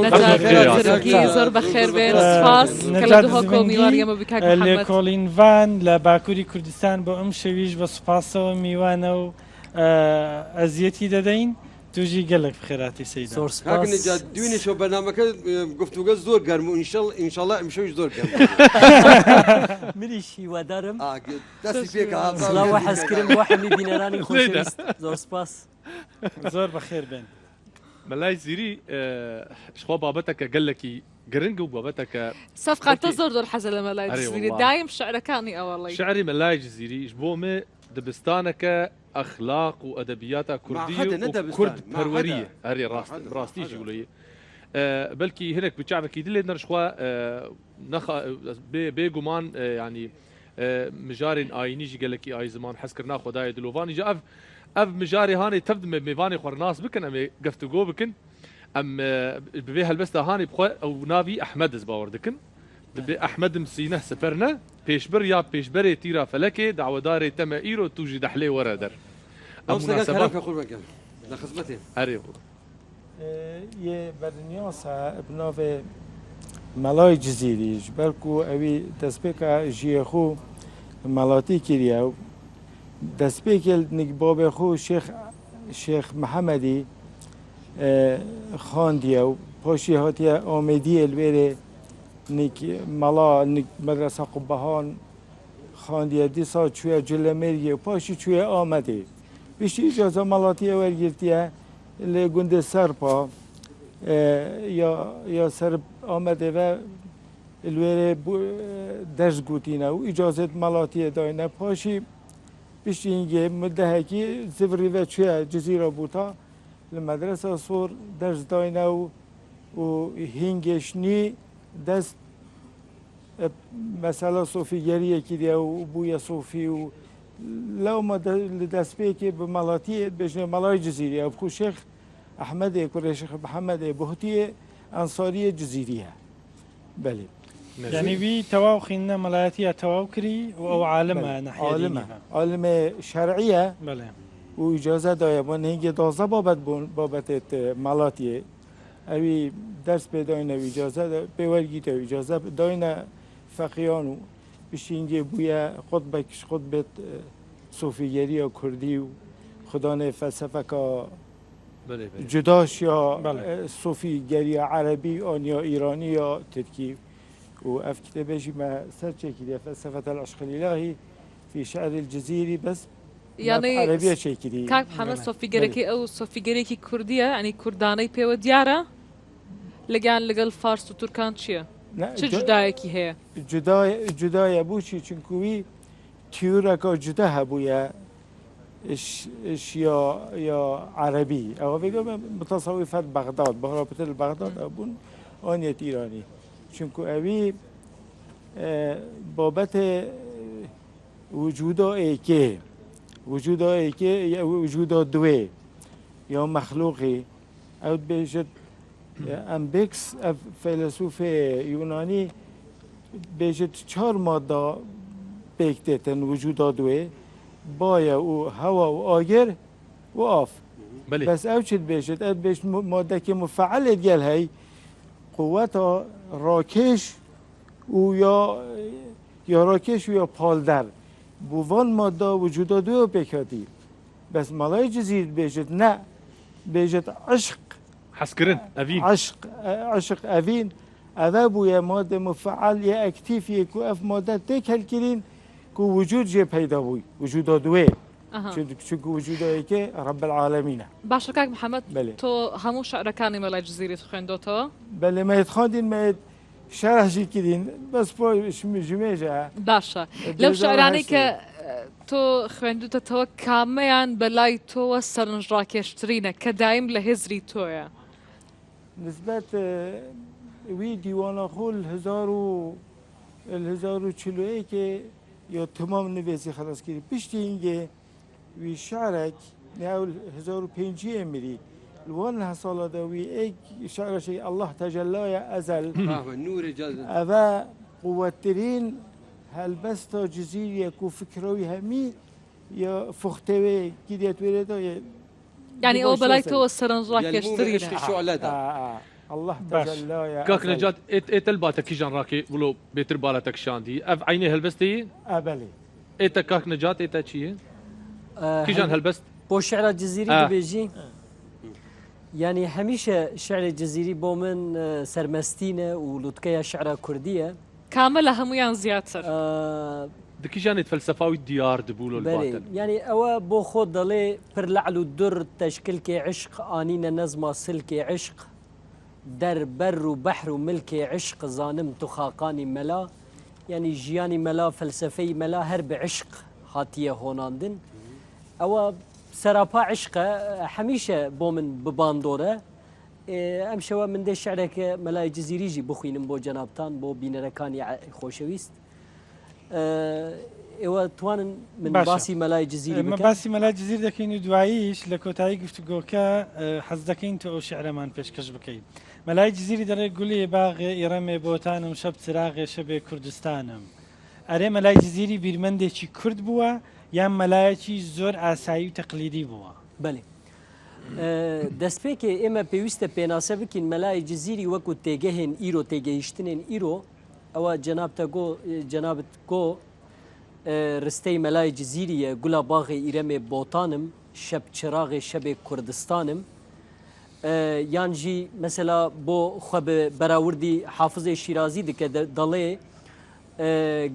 نەجات زرگی زۆر بەخێر بێن سپاس کە لە دووهۆکۆ میوانیەمە بکات محەممەد لێکۆڵینڤان لە باکووری کوردستان بۆ ئەم شەویش بە سوپاسەوە میوانە و ئەزیەتی دەدەین توژی گەلک بخێراتی سەیدا دوێنێشەوە بەنامەکە گفتوگە زۆر گەرم و ئینشاڵڵا ئەمشەویش زۆر گەرم منیشی وەدارم دەستی پێکە سڵاوە حەزکردم بۆ هەمی بینەرانی خۆشەویست زۆر سپاس زۆر بەخێر بێن مەلای زیری شخوا بابەتەکە گەلێکی گرنگ و بابەتەکە سەفقاتە زۆر حەزە لە مەلای جزیری دایم شعرەکانی ئەوەڵی شعری مەلای جزیریش بۆ مێ دبستانەکە ئەخلاق و ئەدەبیاتە کوردی و کورد پەروەریە هەرێ ڕاستیژی وڵەیە بەلکی هەرێک بچاوێکی دلێ نەرشخوا بێگومان ینی مژارین ئاینیژی گەلێکی ئای زمان حەزکردنا خۆدایە دلۆڤانی جا ئەف مژاری هاانی تەفد میوانی خۆرناس بکەن ئەمێ گەفتوگۆ بکەن ئەم ببێ هەلبەستە هاانی بخوا ئەو ناوی ئەحمەدز باوەڕ دکن دبێ ئەحمەدم سینە سپەرنە پێشبەر یا پێشبەرێ تیرا فەلەکێ داوەدارێ تەمە ئیرۆ توژی دەحلێ وەرە دەر هەرێ بوو یێ بەرنیاسە بناوێ مەلای جزیریش بەلکو ئەوی دەستپێکە ژیەخۆ مەڵاتی کردە و دەستپێکێ بابێ خۆ شێخ محەممەدی خاندیە و پاشی هاتیە ئامێدیە لێرێ مەڵا مەدرسە قوبەهان خاندیە دیسا کوێ جلەمێریە و پاشی کوێ ئامەدێ پشتی ئیجازە مەڵاتیە وەرگرتیە لێ گوندێ سەرپا یا سەر ئامەدێ بە لێرێ دەست گوتینە و ئیجازێت مەڵاتیە داینە پاشی پشتی اینگێ مدەهەکی زڤریڤە کوێ جزیرە بووتا لە مەدرسە سۆر دەست داینە و هینگێشنی دەست مەسەلە سۆفیگەریەکی دێ و بوویە سۆفی و لەومە لە دەستپێکی بە مەڵاتی بێژنێ مەڵای جزیریە بخو شێخ ئەحمەدێ کوڕێ شێخ محەممەدێ بەهوتیە ئەنساریە جزیریە بەێ یعنی وی تەواو خینە مەلایەتیە تەواو کردی و ئەو عالمە عالمێ شەرعیە و ئیجازە دایە بۆ هێنگێ دازە بابەت بوون بابەتێت مەڵاتیە ئەوی دەست پێداینە ئیجازە پێوەرگیتە ئیجازە داینە فەقییان و پشتینگێ بووە خۆت بەکش خۆت بێت سۆفیگەریە کوردی و خوددانێ فەلسەفەکە جداش یا سۆفیگەریە عەربی ئەوان یا ئیرانی یا ترکی و ئەف کتێبێژی مە سەرچێکی دێ فەلسەفەة العشق الإلهي في شعر الجزيري بس یعنی عەربیە چێکیدی کاک محەممەد سۆفیگەرەکەی ئەو سۆفیگەرێکی کوردیە ئەنی کوردانەی پێوە دیارە لەگەیان لەگەڵ فارس و تورکان چییە؟ چ جودایەکی هەیە؟ جودایە بووچی چونکووی تیورەکە جودە هەبووە یا عەربی ئەوە بێگە متەسەویفەت بەغداد بەڕاپتر بەغداد ئەبوون ئۆنیەت ئیرانی چونکو ئەوی بابەتێ وجودا ئێکێ وجودا ئێکێ وجودا دوێ یا مەخلوقی ئەو بێژێت ئەمبێکس فەیلسوفێ یونانی بێژێت چهار مادە پێک دێتن وجودا دوێ باە و هەوا و ئاگر و ئاف بەس ئەو چیت بێژێت ئەو بێژ مادەکی مفعلێت گەل هەی قووەتە ڕاکێش و یا ڕاکێش و یا پالدەر بووان مادە وجودا دوێ پێکاتی بەس مەڵای جزیر بێژێت نە بێژێت عشق حەزکردن ئەڤین عشق ئەڤین ئەvە بووە مادە مفعل یە ئەکتیفیەک و ئەف مادە تێک هەلکردین و وجود جێ پەیدا بووی وجودا دوێ چونکو وجودایەکێ رب العالمینە باشە کاک محەممەد تۆ هەموو شعرەکانی مەلای جزیریت خوێندۆتەوە بەێ مەیت خواندین مەیت شەرحشی کردین بەس ژمێژە باشە لەو شعرانەی کە تۆ خوێندوتەوە کامەیان بەلای تۆوە سەرنجڕاکێشترینە کە دایم لە هێزری تۆیە نسبەت وی دیوانە خۆل 1940 یا تمام نوێزی خەڵسکردی پشتی اینگێ وی شعرێک ناو 1500 میری الوان هەساڵەدا وی ئەی شعرەشەی الله تەجەلایە ئەزەل ئەvە قووەترین هەلبەستە جزیریەک و فکرەوەی هەمی یا فختەوێ گیرێت وێرێتەوە یعنی ئەو بەلای تۆوە سەرنجڕاکێشترینە الله باش. تجلى يا كاك أزل. نجات إت الباتك كيجان راكي ولو بيتر بالاتك شاندي أف عيني هلبستي أبلي إت كاك نجات إت شيء كيجان هلبست بۆ شعرا جززیری دەبێژی ینی هەمیشە شعری جززیری بۆ من سەرمەستینە و لوتکەیە شعرا کوردیە كامل همویان زیاتر دكيجان يتفلسفاوي الديار دبولو الباتل ینی ئەوە بۆ خۆ دەڵێ پر لەعل و در تەشکلکێ عشق ئانینە نەزما سلکێ عشق دەربەر و بەحر و ملکێ عشق زانم تو خاقانی مەلا ینی ژیانی مەلا فەلسفەی مەلا هەر بە عشق هاتیە هۆناندن ئەوە سەراپا عشقە هەمیشە بۆ من بباندۆرە ئەم شەوە من دێ شعرێکە مەلای جززیریژی بخوێنم بۆ جەنابتان بۆ بینەرەکانی خۆشەویست ئێوە توانن من باسی مەلای جززیری ئمە باسی مەلای جززیر دەکەین و دواییش لە کۆتایی گفتوگۆکە حەز دەکەین تۆ ئەو شعرەمان پێشکەش بکەین مەلای جززیری دەڵێ گولی باغێ ئێرەمێ بۆتانم شەب چراغێ شەبێ کوردستانم ئەرێ مەلای جززیری بیرمەندێکی کورد بووە یان مەلایەکی زۆر ئاسایی و تەقلیدی بووە بەێ دەستپێکێ ئێمە پێویستە پێناسە بکەین مەلای جززیری وەکو تێگەهێن ئیرۆ تێگەیشتنێن ئیرۆ ئەوە جەنابەت گۆ ڕستەی مەلای جززیریە گولا باغی ئیرەمێ بۆتانم شەب چراغێ شەبێ کوردستانم یانجی مەسەلا بۆ خە بەراوردی حافظێ شیرازی دکە دەڵێ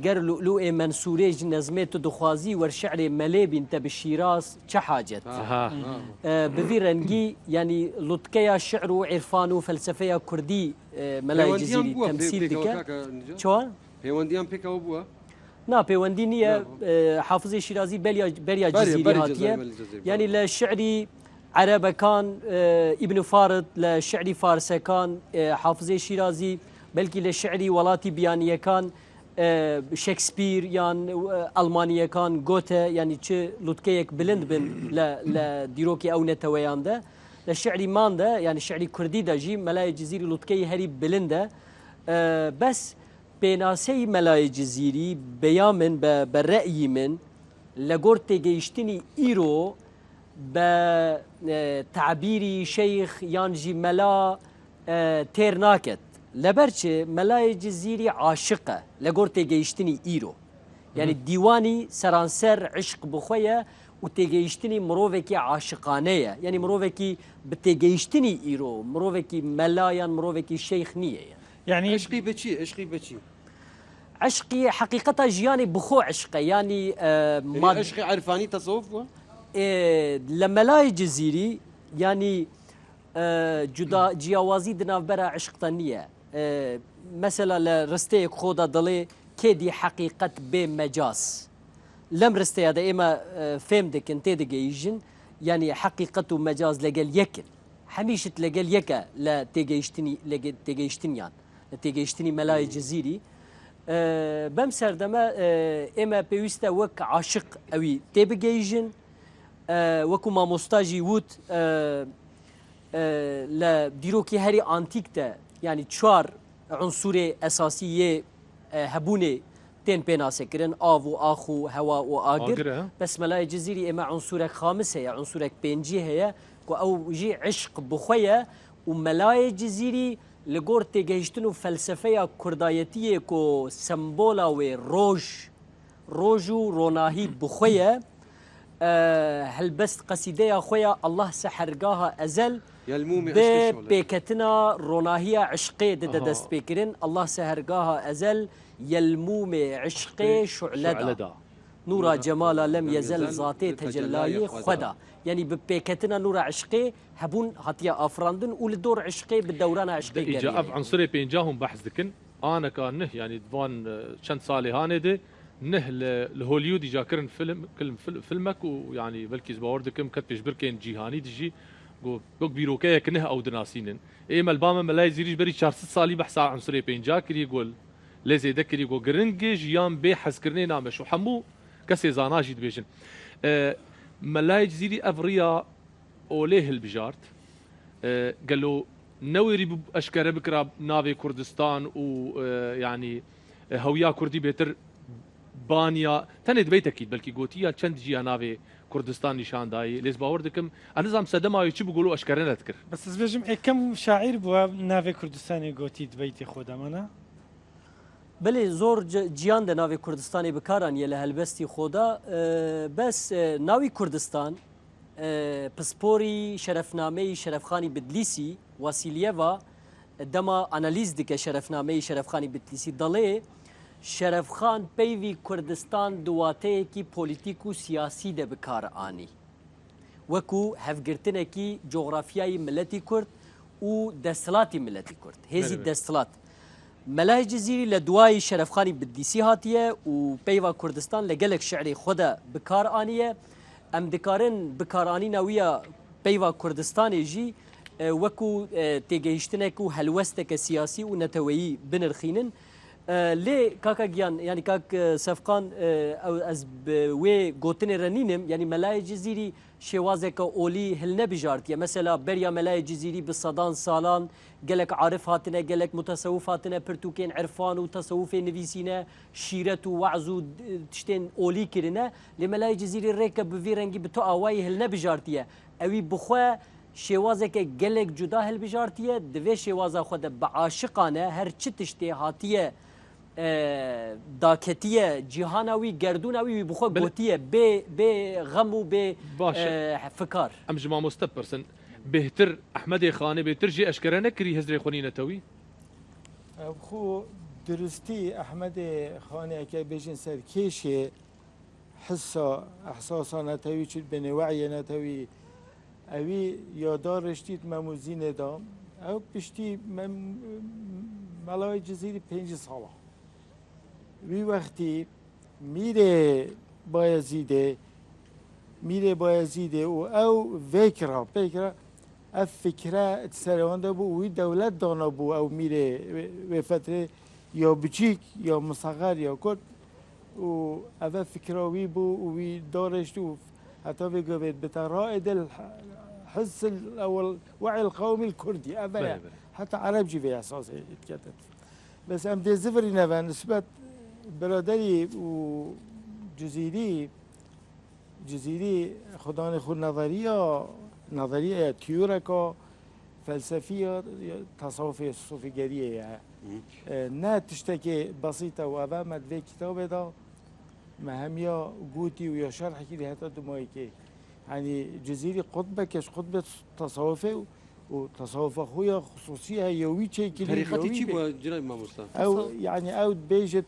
گەر لؤلؤێ منسوورێژ نەزمێت و دخوازی وەرشعرێ مەلێ بینتە بە شیراز چه حاجەت بڤی ڕەنگی ینی لوتکەیە شعر و عێرفان و فەلسفەیە کوردی مەلای جززیری تەمسیل دکە چۆن پەیوەندیان پێکەوە بووە نا پەیوەندی نییە حافظی شیرازی بەریا جززیری هاتیە ینی لە شعری عەرەبەکان ئیبن فارد لە شعری فارسەکان حافظی شیرازی بەلکی لە شعری وڵاتی بیانیەکان شکسپیر یان ئەلمانیەکان گۆتە ینی چ لوتکەیەک بلند بن لە دیرۆکی ئەو نەتەوەیاندا لە شعری ماندە ینی شعری کوردی دەژی مەلای جززیری لوتکەی هەری بلندە بەس پێناسەی مەلای جززیری بەیا من بە ڕەئی من لە گۆر تێگەیشتنی ئیرۆ بە تعبیری شەیخ یانژی مەلا تێر ناکەت لەبەرچێ مەلای جززیری عاشقە لە گۆر تێگەیشتنی ئیرۆ یعنی دیوانی سەرانسەر عشق بخۆیە و تێگەیشتنی مرۆڤێکی عاشقانەیە یعنی مرۆڤێکی بە تێگەیشتنی ئیرۆ مرۆڤێکی مەلایان مرۆڤێکی شەیخ نییە یعنی عشقی بچی عشقی بچی عشقی حقیقەتە ژیانی بخۆ عشقە ینی عشقی عرفانی تەسەوف بووە لە مەلای جززیری ینی جیاوازی دناوبەرە عشقتە نییە مەسەلا لە ڕستەیەک خۆدا دەڵێ کێدی حقیقەت بێ مەجاز لەم ڕستەیەدا ئێمە فێم دەکەن تێدەگەیژن ینی حقیقەت و مەجاز لەگەل یەکن هەمیشت لەگەل یەکە لە تێگەیشتنیان لە تێگەیشتنی مەلای جززیری بەم سەردەمە ئێمە پێویستە وەک عاشق ئەوی تێبگەیژن وەکو مامۆستاژی وت لە دیرۆکی هەری ئانتیکتە ینی چوار عنسورێ ئەساسیە هەبوونێ تێن پێناسەکردن ئاو و ئاخ و هەوا و ئاگر بەس مەلای جززیری ئێمە عنسورێک خامس هەیە عنسورێک پێنجی هەیە و ئەو ژی عشق بخۆیە و مەلای جززیری لە گۆر تێگەیشتن و فەلسفەیە کوردایەتیەک و سمبۆلا وێ ڕۆژ و ڕۆناهی بخۆیە هەلبەست قەسیدەیە خۆیە ئەڵڵاه سەحەرگاها ئەزەل پێکەتنە ڕۆناهیە عشقێ دەدە دەست پێکردن ئەڵڵاه سەحەرگاها ئەزەل یەلمومێ عشقێ شعلەدا نورا جەمالا لەم یەزەل زاتێ تەجەلایی خۆدا ینی بە پێکەتنە نورا عشقێ هەبوون هاتیە ئافراندن و لە دۆر عشقێ بە دەورانە عشقێ ئەف عنصرێ پێنجاهم بەحث دکن ئانەکە نه ینی دوان چەند ساڵی هانێ نه لهوليود جاكرن فيلمك ويعني بلكي زباور دكم كت بيجبركن جيهاني دجي جو بيروكايا كنه او دناسينن اي ملباما ملاي زيريج بري 400 سالي بحث عن عنصري بينجا كري يقول لازم يذكر يقول جرنجي جيام بي حسكرني نامش وحمو كسي زاناجي دبيجن ملاي جزيري افريا اوليه البجارت قال له نويري اشكر بكره نافي كردستان ويعني هويا كردي بيتر بانيا تنه دبيت اكيد بلكي قوتيا چند جيا نافي کوردستان نیشان دایی لێز باوەڕ دەکەم ئەنزام سەدەماوی چی بگوڵ و ئەشکەرە نەتکرد بەس بێژم ئەکەم شاعیر بووە ناوێ کوردستانی گوتی دبیتی خۆدەمەە بلێ زۆر گیان دە ناوی کوردستانی بکارانیە لە هەلبەستی خۆدا بەس ناوی کوردستان پسپۆری شەرەفنامەی شەرەفخانی بدلیسی واسیلیەڤە دەما ئەنالیز دکە شەرەفنامەی شەرەفخانی بدلیسی دەڵێ شەرەفخان پەیوی کوردستان دواتەیەکی پۆلیتیک و سیاسی دە بکارئانی وەکو هەفگرتنێکی جۆغرافیایی ملەتی کورد و دەسەڵاتی ملەتی کورد هێزی دەسەڵات مەلای جزیری لە دوای شەرەفخانی بدلیسی هاتیە و پەیوا کوردستان لە گەلێک شعری خۆدا بکارئانیە ئەم دکارن بکارانینەویە پەیوا کوردستانی ژی وەکو تێگەیشتنێک و هەلوەستێکە سیاسی و نەتەوەیی بنرخینن لێ کاکە گیان ینی کاک سەفقان ئەس وێ گوتنێ رەنینم ینی مەلای جزیری شێوازێکە ئۆلی هەل نەبژارتیە مەسەلا بەریا مەلای جزیری بە سەدان ساڵان gelek عارف هاتنە gelek متەسەوف هاتنە پرتوکێن عرفان و تەسەوفێ نویسینە شیرەت و وەعز و تشتێن ئۆلی کردنە لێ مەلای جزیری ڕێکە بڤێ ڕەنگی بە تۆ ئاوایی هەل نەبژارتیە ئەوی بخوا شێوازێکە gelek جودا هەلبژارتیە divê şêwaza xwe de bi aşiqane her çi tiştê hatiye daketiye cîhana wî gerdûna wî wî bixwe gotiye bê xem û bê fikar ئەم ji mamoste pirsin bêhtir Ehmedê Xanê bêhtir jî eşkere nekirî hezrê xwe nînetewî خۆ درستی ئەحمەدێ خانەیەکە بێژین سەر کێشێ حسا ئەحساسا نەتەوی چیت بنێوەعیە نەتەوی ئەوی یادارشتیت مەموزینێدا ئەو پشتی مەڵاوی جزیری 5 ساڵە وی وەختی میرێ بایەزیدێ و ئەو vêkira pêkira ev fikre serewanda bû wî dewlet dana bû ew mîrê wê fetrê ya biçîk ya miseğer ya kurd û ev fikra wî bû û wî darêştî û heta vê gavêt bite raêde حس الوعي القومي الكردي أبدا حتى عرب جي في أساس يتكتب بس أم دي زفري نفا نسبة برادري وجزيري خداني خود نظرية تيوركا فلسفية تصوفية صوفيجرية يعني نا تشتكي بسيطة وأبا مدفي كتابه دا مهمية قوتي ويا شرح كده حتى دمائكي يعني جزيري قطبة كش قطبة تصوفي وتصوف أخويا خصوصية يوي شيء كده طريقتي شيء جناب إمام مصطفى أو يعني أو بيجت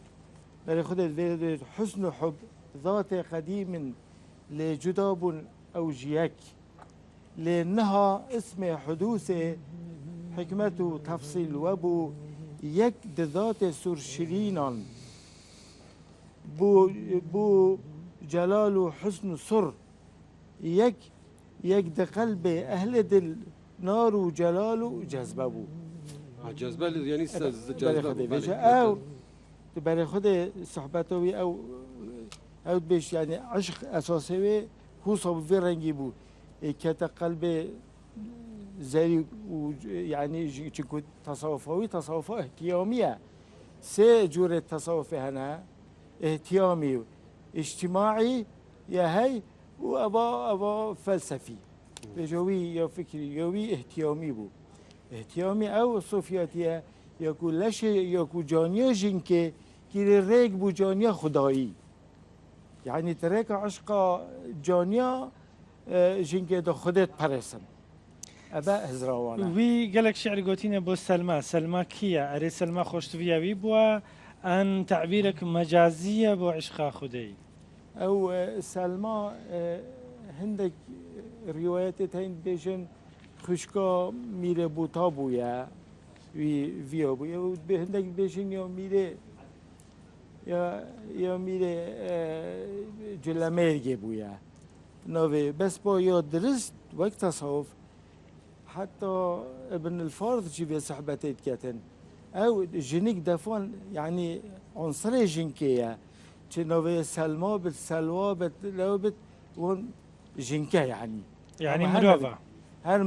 بريخد حسن حب ذات قديم لجداب أو جياك لأنها اسم حدوث حكمة تفصيل وبو يك ذات سرشرينا بو جلال وحسن سر یک ده قلب اهل دل نار و جلال و جذبه بو جذبه یعنی جذبه او برای خود صحبتوی او بیش یعنی عشق اساسی هو صوب رنگی بو که قلب زری و یعنی چکو تصوف احتیامیه سه جور تصوف هنا احتیامی اجتماعي يا هي وأبا فلسفي بجوي يا فكري يوي اهتيامي بو اهتيامي أو صوفياتية يقول لش يقول جانيا جنكي كي الريق بو جانيا خدائي يعني تريك عشق جانيا جنكي دا خدت برسن أبا هزراوانا وي قالك شعر قوتينا بو سلمى كيا أري سلمى خوشتوياوي بوا أن تعبيرك مجازية بو عشقا خدائي او سلمى هندك روايات تين بيجن خشكا ميره بوتا بويا ويا بويا هندك بيجن يا ميره جلاميرجي بويا نوفي بس بو يا درست وقت تصوف حتى ابن الفارض جي في صحبتي كاتن او جنيك دفون يعني عنصر جنكيه چنوی سلما بت سلوا بت لو بت ون جنكه يعني مروفا هر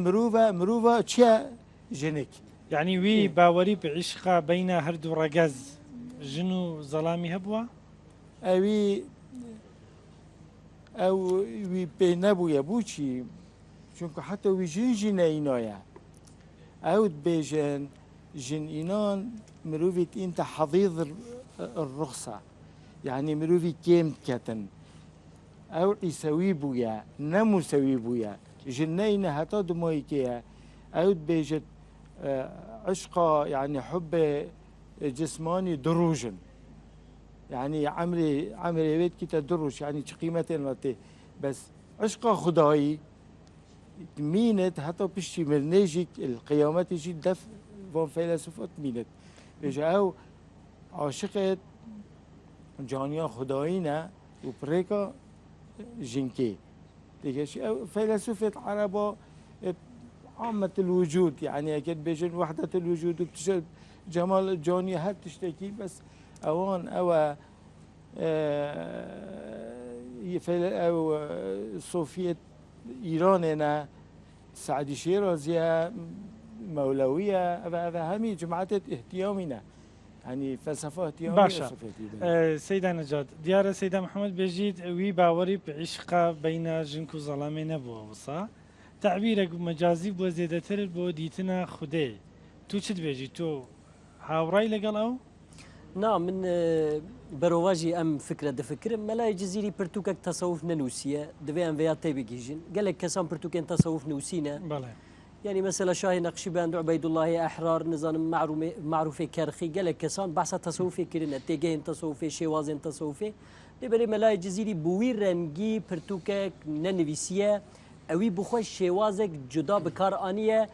مروفا چه جنك يعني وي باوري بعشقة بين هردو رجز جنو ظلامي هبوا اوي او وی پی نبویه بوچی چونکه حتی وی جن اینایا او بیجن جن اینان مروفيت انت حضيض الرخصة يعني مروفي كيم كتن او يسوي بويا نمو سوي بويا جنين هتا دمويكيا او بيجت عشقة يعني حب جسماني دروجن يعني عمري بيت كي تدرج يعني قيمة المتي بس عشقة خداي مينت حتى بشتي مرنيجيك القيامات يجي دف فون فيلسوفات مينت بيجا او عاشقة جانيا خداينا وبريكا جنكي او فيلسوفة عربة عامة الوجود يعني اكيد بيجن وحدة الوجود وبتشد جمال الجانية هاد تشتكي بس اوان او او صوفية ايراننا سعدي شيرازية مولوية هذا همي جماعات اهتيامنا يعني فلسفة اهتيامية باشا سيدة نجاد ديار سيدة محمد بيجيد وي باوري بعشقة بين جنك وظلامي نبوة وصا تعبيرك مجازي بو زيادتر بو ديتنا خدي تو چد بيجي تو هاوراي لقل او؟ نعم من برواجي ام فكره دفكر ملاي جزيري برتوكك تصوف ننوسيه دبي ام فيا تيبي جيجن قال لك كسان برتوكين تصوف نوسينا بله يعني مثلا شاهي نقشبند عبيد الله احرار نظام معروف كرخي قال لك كسان بحث تصوفي كرنا تيجين تصوفي شوازن تصوفي دبي ملاي جزيري بوي رنگي برتوكك ننويسيه اوي بخو شوازك جدا بكار انيه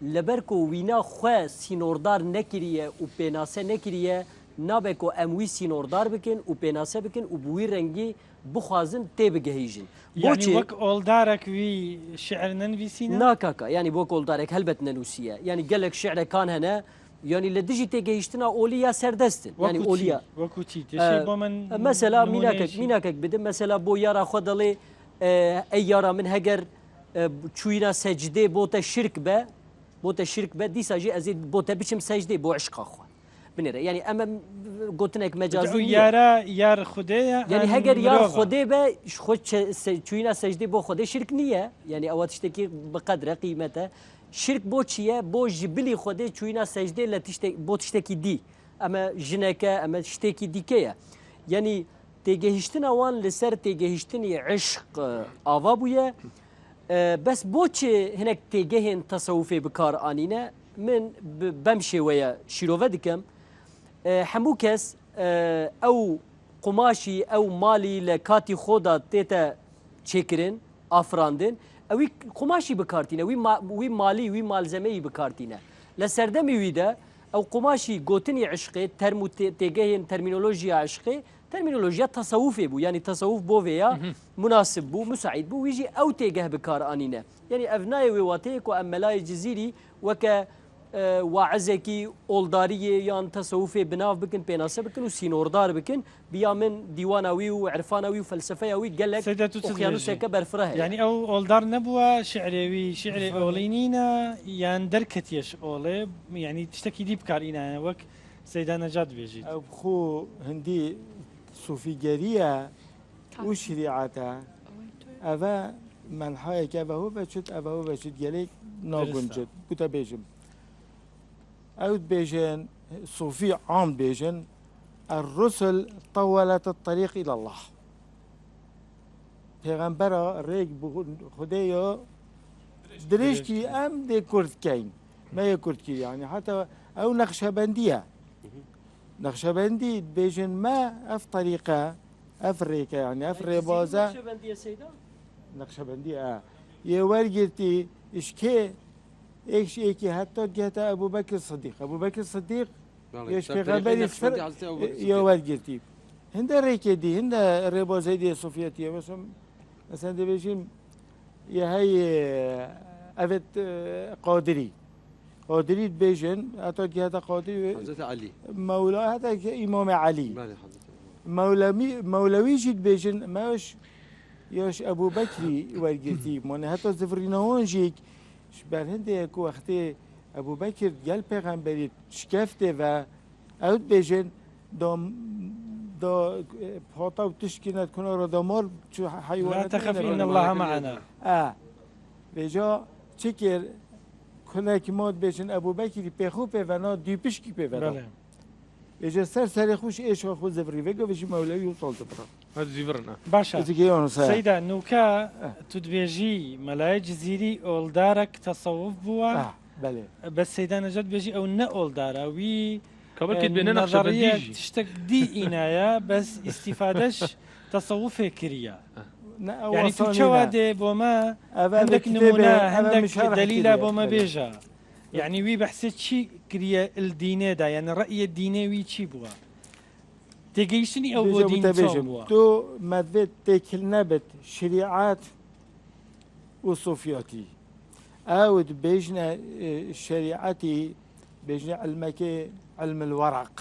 لبركو وينا خو سينوردار نكريه و بيناسه نكريه نابكو اموي سينوردار بكن و بيناسه بكن و بوي رنگي بخوازن تي بگهيجن يعني وك اولدارك وي شعر ننفيسينا ناكاكا يعني بوك اولدارك هلبت ننوسيه يعني قالك شعر كان هنا يعني لدجي تيجيشتنا اوليا سردستن يعني اوليا وكوتي تشي بومن مثلا ميناكك بدم مثلا بو يارا خدلي اي يارا من هجر تشوينا سجده بوتا شرك با بوتا شرك با دي ساجي ازيد بوتا بيشم سجده بو عشق اخو بنيره يعني اما قلتلك مجازي يار خديه يعني هجر يار خديه با خود تشوينا سجده بو خديه شرك نيه يعني اوات تشتكي بقدر قيمته شرك بو تشيه بو جبلي خديه تشوينا سجده لا تشتكي بو تشتكي دي اما جنكه اما تشتكي ديكيه يعني تيجهشتنا وان لسر تيجهشتني عشق افابويه بس بوچه هناك تيجهن تصوفي بكار انينا من بمشي ويا شيروفدكم حموكس او قماشي او مالي لكاتي خودا تيتا تشكرن افراندن او قماشي بكارتينا وي مالي وي مالزمي بكارتينا لسردمي ويدا او قماشي غوتني عشقي ترمو تيجهن ترمينولوجيا عشقي ترمينولوجيا تصوفي بو يعني تصوف بو فيا مناسب بو مساعد بو ويجي او تيجه بكار انينا يعني افناي وواتيك واملاي جزيري وك واعزكي اولداريه يعني تصوفي بناف بكن بيناسه بكن وسينوردار بكن بيا من ديواناوي وعرفاناوي وفلسفياوي قال لك وخيانوسه كبر فراه يعني او اولدار نبوه شعري شعري اولينينا يعني دركتيش اولي يعني تشتكي دي بكارينا وك سيدة نجاد بيجي او خو هندي صوفيجريه وشريعتها افا من حايك افا هو بشت يليك ناقنجد بوتا بيجم او بيجن صوفي عام بيجن الرسل طولت الطريق الى الله پیغمبر ريك خدايا دريشتي ام دي كرد كين ما يكرد كي يعني حتى او نقشبنديه نقشبندي بيجن ما اف طريقه افريكا يعني افريبازا نقشبنديه سيده نقشبنديه يا ورقتي اشكي ايش ايكي حتى جهه ابو بكر الصديق ايش پیغمبر يا ورقتي هند ريكي دي هند ريبازا دي سوفيتيه مثلا دي بيجن يا هي افت قادري بيجن حتى جهه قادري حضرت علي مولا حتى امام علي مولوي جيت بيجن ماش ياش ابو بكري ورقتي من حتى زفرينون جيك شبر هندي كو وقتي ابو بكر قال پیغمبري شكفته و اوت بيجن دا پاتا و تشکیند کنه را دامار چو لا حیوانات تخف نبرد. إن الله معنا. بجا چکر کنه که ماد بشن ابو بکری پیخو پیونا دی پشکی پیونا بله بجا سر خوش ایش خود زفری وگا بشی مولوی و طالت برا هذا زيفرنا باشا ازی که یانو سا سيدا نوكا تدبيجي ملاي جزيري أولدارك تصوف بوا بله بس سيدا نجد بيجي أو نا أولدارا وي قبل كنت بيننا نقشة نظرية بنديجي تشتك دي إنايا بس استفادش تصوف فكرية يعني تو شوادي بوما عندك نمونة عندك دليل بوما بيجا يعني وي بحسيت شي كريا الديني دا يعني الرأي الديني وي شي بوا تيجيشني أو بو دين بوا تو مدوید تکل نبت شریعت و صوفیاتی او بيجنا شريعتي بيجنا علمك علم الورق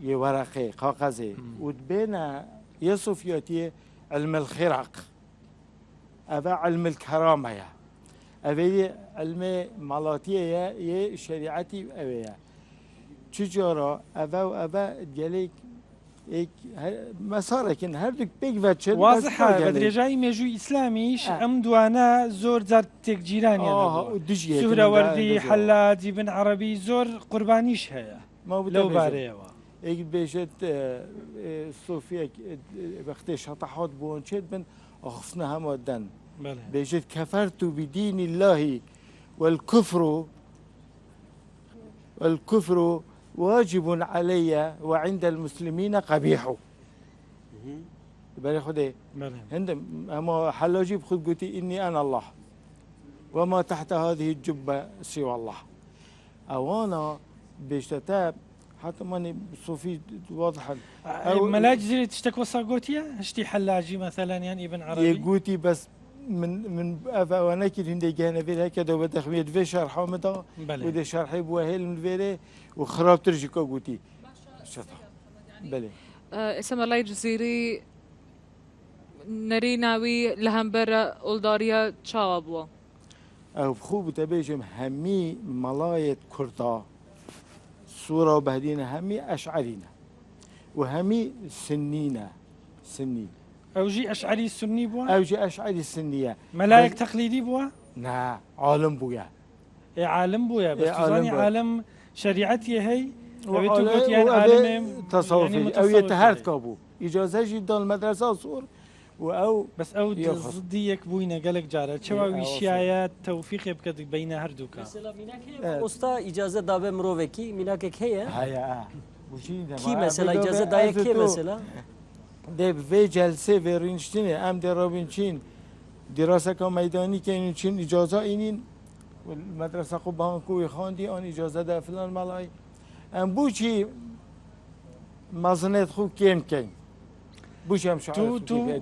ورقي قاقزي ودبينا يا صوفياتي علم الخرق أبا علم الكرامة يا أبي علم مالاتية يا شريعتي أبيا تجارة أبا جالك ایک مسارکن هر دو بیگ وچه واضحه بدرجای میجوی اسلامیش ام دوانا زور زار تک جیرانی سهروردی حلاج ابن عربی زور قربانیش هيا لو باريوا ایک بیشت صوفیه وقتی شطحات بون چید بن اخفنا هم ودن بیشت کفرت بدین الله والكفر واجب علي وعند المسلمين قبيح بالي خدي هند اما حلاجي بخد قلتي اني انا الله وما تحت هذه الجبه سوى الله اوانا بيشتتاب حتى ماني صوفي واضحا ملاج زي تشتكي صاغوتيا اشتي حلاجي مثلا يعني ابن عربي يقولتي بس من وانا كده هندي جانا فيها كده وبدخميت في شرح ومدا وده شرحي بوهيل من فيره وخراب ترجي كوغوتي شطح بله اسم الله جزيري نريناوي لهمبر اولداريا تشابوا او بخوب تبيجم همي ملاية كردا صورة بهدينا همي اشعرينا وهمي سنينا سنين او جي اشعري سني بوا او جي اشعري سنية ملايك تقليدي بوا نا عالم بويا اي عالم بويا بس تزاني عالم شريعتي هي وتقول يعني عالم تصوفي يعني او يتهرت كابو اجازه جدا المدرسه صور او بس او ضديك بوينا قالك جاره شواوي شيايات توفيق بكد بين هردوكا مثلا ميناك استا اجازه دابه مروفكي ميناك هي كي مثلا اجازه دايك كي مثلا دب في جلسه ورینشتینه ام در رابینچین دراسه که میدانی که این چین اجازه اینین مدرسه خوب بانکوی خواندی آن اجازه در فلان ملای ام بوچی مزنت خوب کم کن بوچی هم شعار تو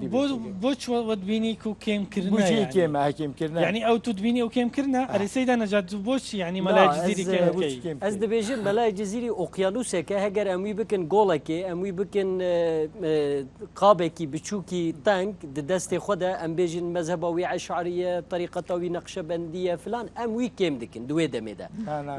بوچ ودبيني كو كيم كرنا بوچی يعني کم حکم کرنا يعني او تدبيني او كيم كرنا اري سيدا نجات بوچ يعني ملا جزيري كيم از دبيجن ملا جزيري اوقيانوس كه هگر امي بكن گولكي امي بكن قابكي بچوكي تانك د دست خدا ام بيجن مذهبوي اشعريه طريقتوي نقشبنديه فلان ام وي كيم دكن دوي دمدا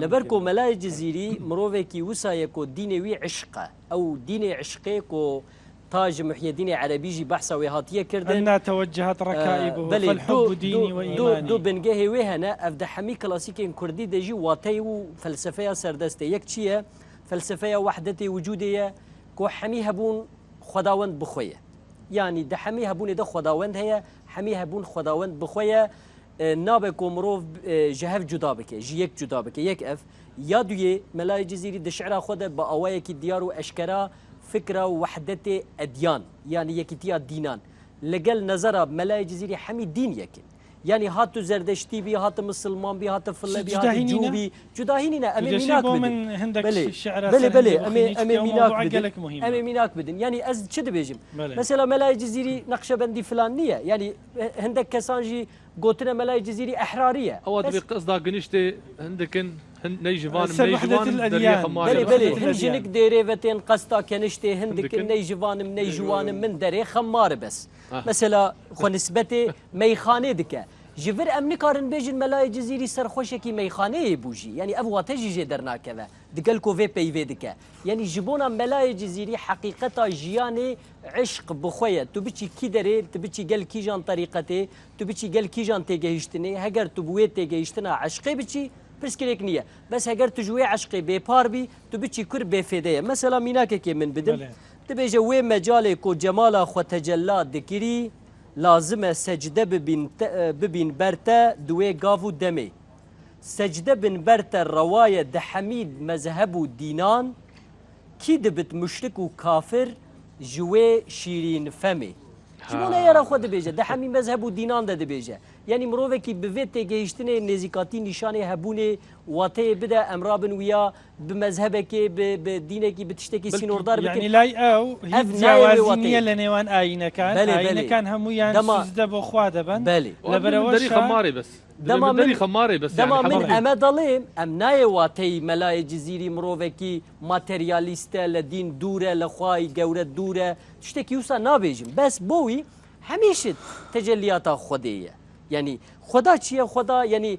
لبركو ملا جزيري مروفكي وسايكو دينوي عشقه او دين عشقيكو تاج محي الدين عربيجي بحثا وهاتيه كردن أن توجهت ركائبه فالحب ديني وإيماني دو بنجهي وهنا أفدا حمي كلاسيكين كردي دجي واتيو فلسفية سردسته يكتشيه فلسفية وحدتي وجودية كو حمي هبون خداوند بخوية يعني ده حمي هبون ده خداوند هي حمي هبون خداوند بخوية نابكو مروف جهف جدابك جيك جدابك يك اف يادوي ملاي جزيري ده شعرها خده بأوايك ديارو أشكرا فكرة وحدة أديان يعني يكتيا دينان لقل نظرة ملاي جزيري حمي دين يكن يعني هاتو زردشتي بي هاتو مسلمان بي هاتو فلا بي هاتو جوبي جداهينينا أمي ميناك بدن بلي أمي ميناك بدن يعني أز شد بيجم مثلا ملاي جزيري نقشبندي فلانية يعني هندك كسانجي قوتنا ملاي جزيري أحرارية أود بقصدا قنشتي هندكن نيجوان بلي هنجنك ديريفتين قصتا كنشتي هندك نيجوان من دري خمار بس مثلا خو نسبتي ميخانه دكه جبر ام نکارن بیجن ملای جزیری سرخوشه کی میخانه بوجی یعنی ابو واتجی در ناکوه دگل کو وی پیوی دکه یعنی جبونا ملای جزیری حقیقتا جیان عشق بخویه تو بچی کی دره تو بچی گل کی جان طریقته تو بچی گل کی جان تگهشتنی هگر تو بوی تگهشتنا عشقی بچی پرسکرک نیه بس هگر تو جوی عشقی بپار بی تو بچی کر بفیده مثلا میناکه که من بدم تبیجه وی مجاله کو جمالا خو تجلا دکری لازم سجده ببین برته دوی گاو دمی سجده بن برته رواية ده حمید مذهب و دینان کی دبت مشرک و کافر جوی شیرین فمی چونه یارا خود بیجه ده حمید مذهب و دینان ده بیجه یعنی مروه کی به تگهشتن نزیکاتی نشانه هبونه واته بده امرابن ویا به مذهب کی به دینه کی به تشته کی سینوردار بکن یعنی لای او هیچ جوازینیه لنیوان آینه کان همو یان سجده بو خوا دبن لبروش خماري بس دما خماري بس دما من اما ظلم ام نای واته ملای جزیری مروه کی ماتریالیسته لدین دوره لخوای گوره دوره تشته کی وسا نابیجم بس بوی همیشه تجلیات خودیه یعنی خدا چیه خدا یعنی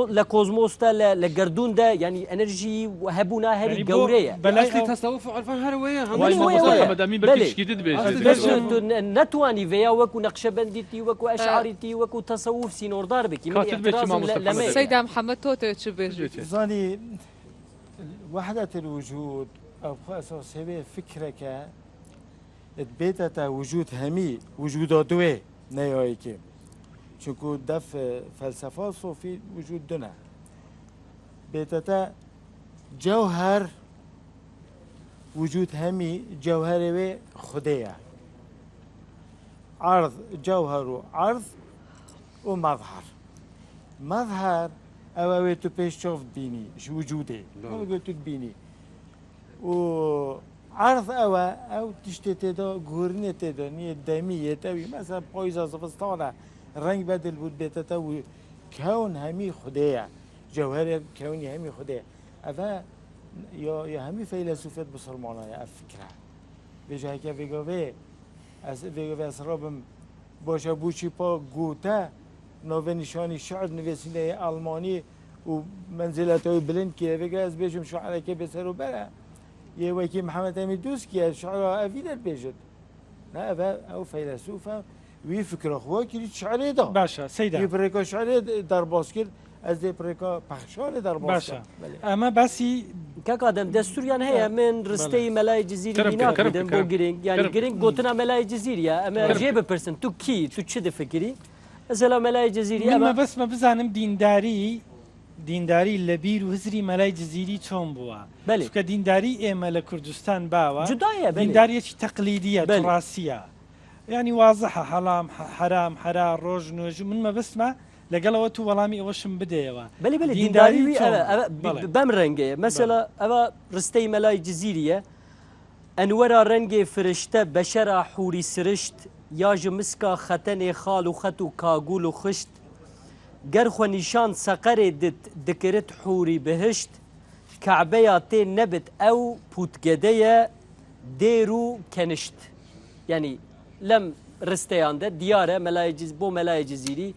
لكوزموس لگردون ده يعني انرجي وهبونا هري جوريه اصلي تصوف عرفان هرويه محمد امين بلكي شديد بس نتواني فيا وكو نقشبنديتي وكو اشعريتي وكو تصوف سينوردار بك من اعتراض سيدة محمد توتو تشبه زاني وحدة الوجود او اساس هي فكرك تبيتتا وجود همي وجود دوي نيايكي چونکو دف فلسفه صوفی وجود دونه بیتتا جوهر وجود همی جوهر و خدیه عرض جوهر و عرض و مظهر اوه تو پیش شوف بینی وجوده اوه تو بینی و عرض او تشتی تدا گورنی تدا نیه دمیه تاوی مثلا پایزا زفستانه رنگ بدل بود بیتتا و کون همی خدایه جوهر کونی همی خدایه اما یا همی فیلسوفیت بسرمانه فکره بجای که ویگاوه اسرابم باشه بوچی پا گوته نوه نشانی شعر نویسینه آلمانی و منزلت های بلند که ویگا از بیشم شعره که بسر و بره یه وکی محمد امی دوست که شعره اویدر بیشد نه او فیلسوفه وی فکر خواه که شعره دا باشه سیده یه پریکا شعره در باز کرد از دی پریکا پخشار در باز باشه اما بسی که قدم دستوریان هیا من رسته ملای جزیری بیناک بدن بو گرینگ یعنی گرینگ گوتنا ملای جزیریه اما جیب پرسن تو کی تو چه دفکری مثلا ملای جزیری اما بس ما بزنم دینداری لبیر و هزری ملای جزیری چون بوا بله که دینداری ایمه لکردستان باوا جدایه بله دینداری تقلیدیه تراثیه يعني واضحة حرام روج نوج من ما بسمع لقلا تو ولامي وشم بديوا بلي دينداري بمرنجه مثلا ابا رستي ملاي جزيريه انورا رنگ فرشته بشرا حوري سرشت ياج مسكا ختن خال وختو كاغول وخشت گرخو نشان سقر دكرت حوري بهشت كعبيات نبت او بوتگديه ديرو كنشت يعني لم رستيان ده دياره ملاي جزيري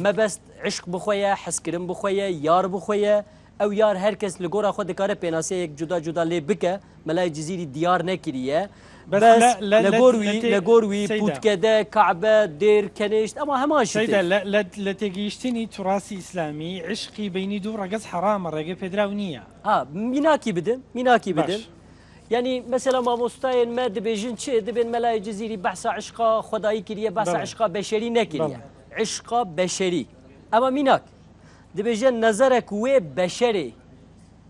ما بس عشق بخويا حسكرم بخويا يار بخويا او يار هركس لغورا خود كاره بيناسي یک جدا لي بك ملاي جزيري ديار نكريه بس لغوروي بوتكده كعبه دير كنشت اما همان شيء سيدا لا تجيشتني تراثي اسلامي عشقي بيني دور رقص حرام رقص بيدراونيه ميناكي بدن يعني مثلا ما مستاين ما دبيجن شيء دبين ملاي جزيري بحث عشقا خداي كريه بحث عشقا بشري نكريه عشقا بشري اما ميناك دبيجن نظرك وي بشري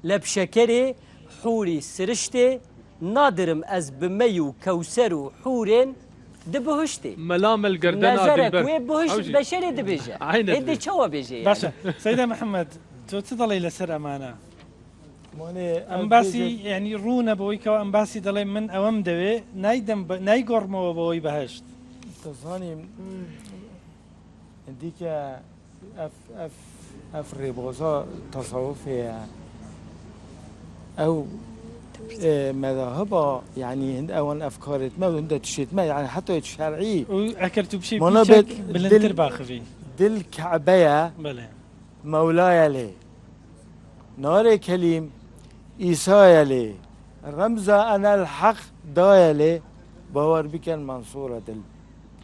لبشكري حوري سرشتي نادرم از بميو كوسر حورين دبهشتي ملام القردنه نظرك وي بهش بشري دبيجه هدي شو بيجي باشا سيدة محمد تو تضلي لسر امانه امباسي يعني رونا بويكا امباسي دلي من اوم دوي نايدم ناي غورمو بوي بهشت تصاني عندك اف ريبوزا تصوفي او مذاهب يعني هند أوان أفكارت ما وهند تشيت ما يعني حتى الشرعي وأكرتوا بشيء منا بيشك بد- بالانتر دل- باخفي دل كعبية بله مولاي لي نار كليم إيساي لي رمزة أنا الحق دايا لي باور بكن منصورة دل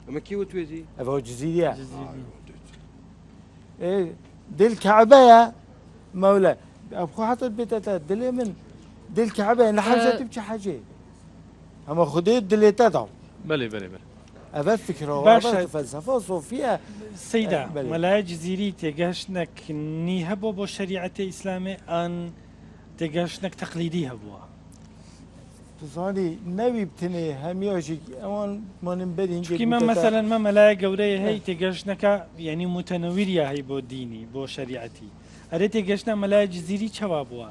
ئەمە کی وتوێتی أبو جزيرة إيه دل كعبية مولاي أبخو حتى بيتتا دل من دل كعبية نحاجة تبكي حاجة أما خديت دل تدعو بله بله بله أبا فكرة باشا. وأبا فلسفة صوفية سيدا بله. ملای جزیری تێگەشتنێک نی هەبوو بۆ شریعەتی ئیسلامی ئەن تێگەشتنێک تەقلیدی هەبووە تصاني نبي بتني همياشي أمان ما نبدين كيما مثلا ما ملای گەورەیە هەی تێگەشتنەکە یعنی متەنەویریە هەی بۆ دینی بۆ شریعەتی ئەرێ تێگەشتە مەلای جزیری چاوا بووە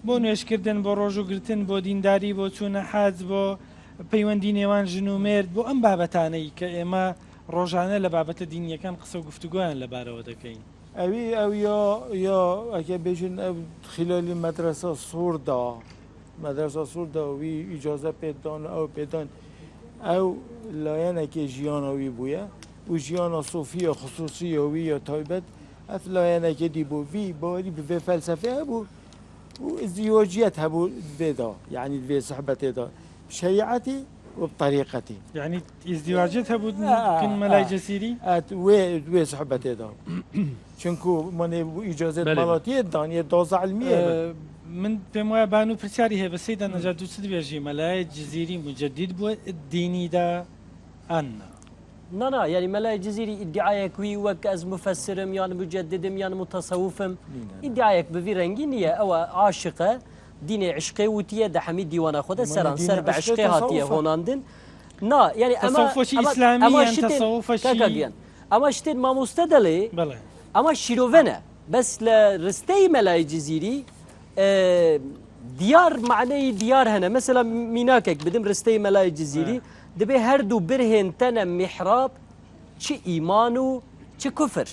بۆ نوێشکردن بۆ ڕۆژوگرتن بۆ دینداری بۆ چوونە حاج بۆ پەیوەندی نێوان ژن و مێرد بۆ ئەم بابەتانەی کە ئێمە ڕۆژانە لە بابەتە دینیەکان قسە و گفتوگویان لەبارەوە دەکەین أو يا أكيد بيجن أو خلال مدرسة صوردا مدرسة صوردا وي إجازة بدان أو بدان أو لا يعني كجيانا وي بويا وجيانا صوفية خصوصية ويا تايبت أف لا يعني كدي بو في بوري بفلسفة أبو وازدواجيات هبو بيدا يعني في صحبة دا بشريعتي وبطريقتي یعنی ئیزدیواجێت هەبوو کن مەلای جەسیری وي صحبة دا چونكو من إجازة بله. مالاتية دانية دوزة علمية من پێم وایە بان و پرسیاری هەیە بە سەیدا نەجات دوو چ دەبێژی مەلای جزیری مجدد بووە دینیدا ئەن نا يعني ملاي جزيري ادعايك وي وك از مفسرم يعني مجددم يعني متصوفم ادعايك بفي رنجينية او عاشقة دين عشقي وتيه ده حميد ديوانا خود سران دين سر عشقي بعشقي هاتيه تصوفه. هوناندن نا يعني تصوفه شي إسلاميا، تصوفه شي- كاكاجيان اما شتين ما مستدلي بەڵێ اما شيروفنا بس لرستي ملاي جزيري ديار معناه ديار هنا مثلا ميناكك بدم رستي ملاي جزيري دبي هردو برهن تنا محراب چه ايمانو چه كفر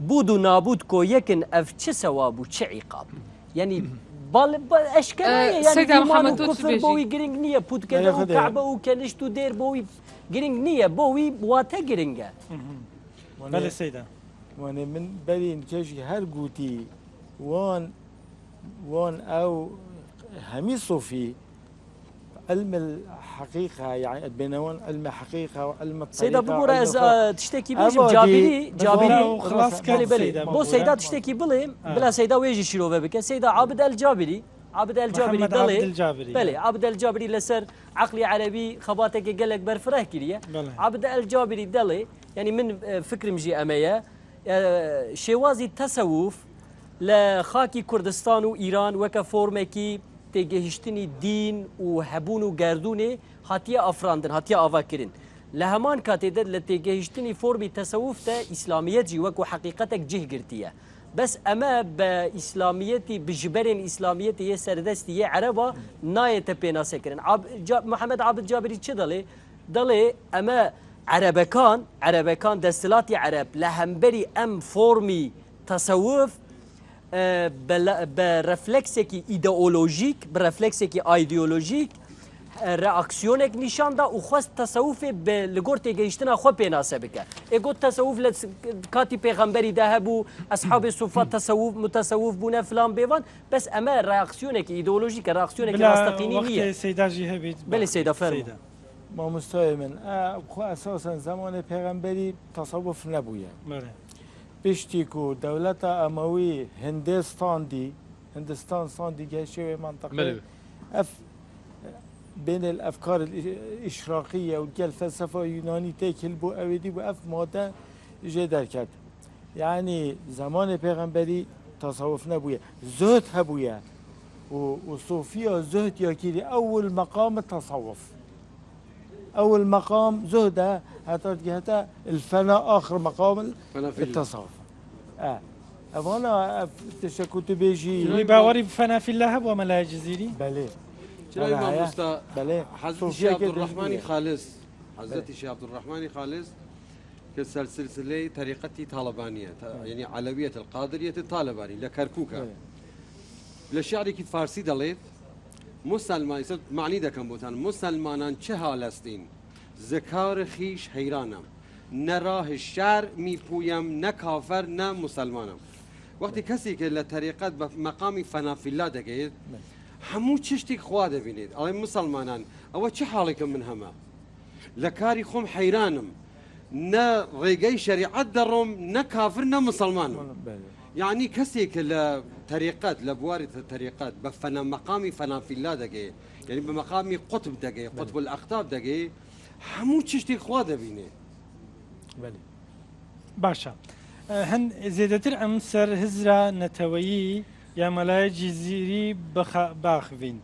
بودو نابود كو يكن اف چه ثواب و چه عقاب يعني اشكال يعني سيدة ايمان محمد و كفر توتبيجي. بوي جرينج نيه بود كده ياخد إيه؟ وكعبه وكنشتو دير بوي جرينج نيه بوي واتا جرينجا بەڵێ سەیدا وانا من برين كشي هر قوتي وان او همي صوفي علم الحقيقة يعني بينون علم الحقيقة وعلم الطريقة سيدا بقول از تشتكي بيجي أبا جابري دي- جابري وخلاص بلي كان بلي سيدا بو سيدا مقبولة. تشتكي بلي بلا سيدا ويجي شيروفا بك سيدا عبد الجابري عبد الجابري محمد عبد بلي الجابري. بلي عبد الجابري لسر عقلي عربي خباتك قال لك برفره كريه بلي. عبد الجابري دلي يعني من فكر مجي اميه شوازي التصوف لخاكي كردستان وايران وكا فورمكي تجهشتني دين وهبون وجاردوني هاتيا افراندن هاتيا افاكرين لهمان كاتدر لتجهشتني فورمي تصوف تا اسلاميات جي وكو حقيقتك جه قرتيه بس اما باسلاميتي بجبرين اسلاميتي هي سردستي هي عربه نايه بينا سكرن محمد عبد جابري تشدلي دلي اما عربكان دستلاتي عرب لهمبري ام فورمي تصوف برفلكسكي ايديولوژیک برفلكسكي ايديولوژیک رياكسيونك نشان دا وخواست تصوف لغور تيجيشتنا خو بيناسه بك ايغو تصوف كاتي پیغمبري دهبو اصحاب الصفات تصوف متصوف بونا فلان بيفان بس اما رياكسيونك ايديولوژيك رياكسيونك راستقينيه وەختێ سەیداژی هەبیت بله سيدا فرمو ما مستوى من خو اساسا زمان پیغمبری تصوف نبويه بەڵێ بيشتكو دولة أموي هندستان صاندي جاي منطقة بله. بين الأفكار الإشراقية والفلسفة اليونانية تاكل بو أودي بو أف مادة جدال كات يعني زمان پیغمبري تصوف نبويه زهد هبويه وصوفية زهد يكيري أول مقام التصوف أول مقام زهد حتى جهته الفناء آخر مقام التصوف أنا تشكوت بيجي وی باوەڕی بفەنافی الله هەبووە مەلای جزیری بله چرا امام مستا بله حضرت الشيخ عبد الرحمن خالص حضرت الشيخ عبد الرحمن خالص كسلسلة طريقتي طالبانية يعني علوية القادرية الطالباني لكركوكا للشعر كي فارسي دليت مسلمان معنی دەکەم بۆتان مسلمانان چه هاڵستین زکار خیش حیرانم نه راه شر میپویم نه کافر نه مسلمانم وقتی کسی که لە طریقت بە مەقامی فەنافیلا دەگەیت هەموو چشتی خوا دەبینێت ئەڵێ مسلمانان ئەوە چه حاڵێکم من هەمە لە کاری خۆم حەیرانم نە ڕێگەی شریعەت دەڕۆم نە کافر نە مسلمانم یعنی کەسێک لە طریقت لە بواری طریقت بە مەقامی فەنافیلا دەگەێت یعنی بە مەقامی قوتب دەگەێت قوتب الأختاب دەگەێت هەموو چشتی خوا دەبینێت باشە هەن زێدەتر ئەم سەر هزرا نەتەوەیی یا مەلایەکی زیری باخبین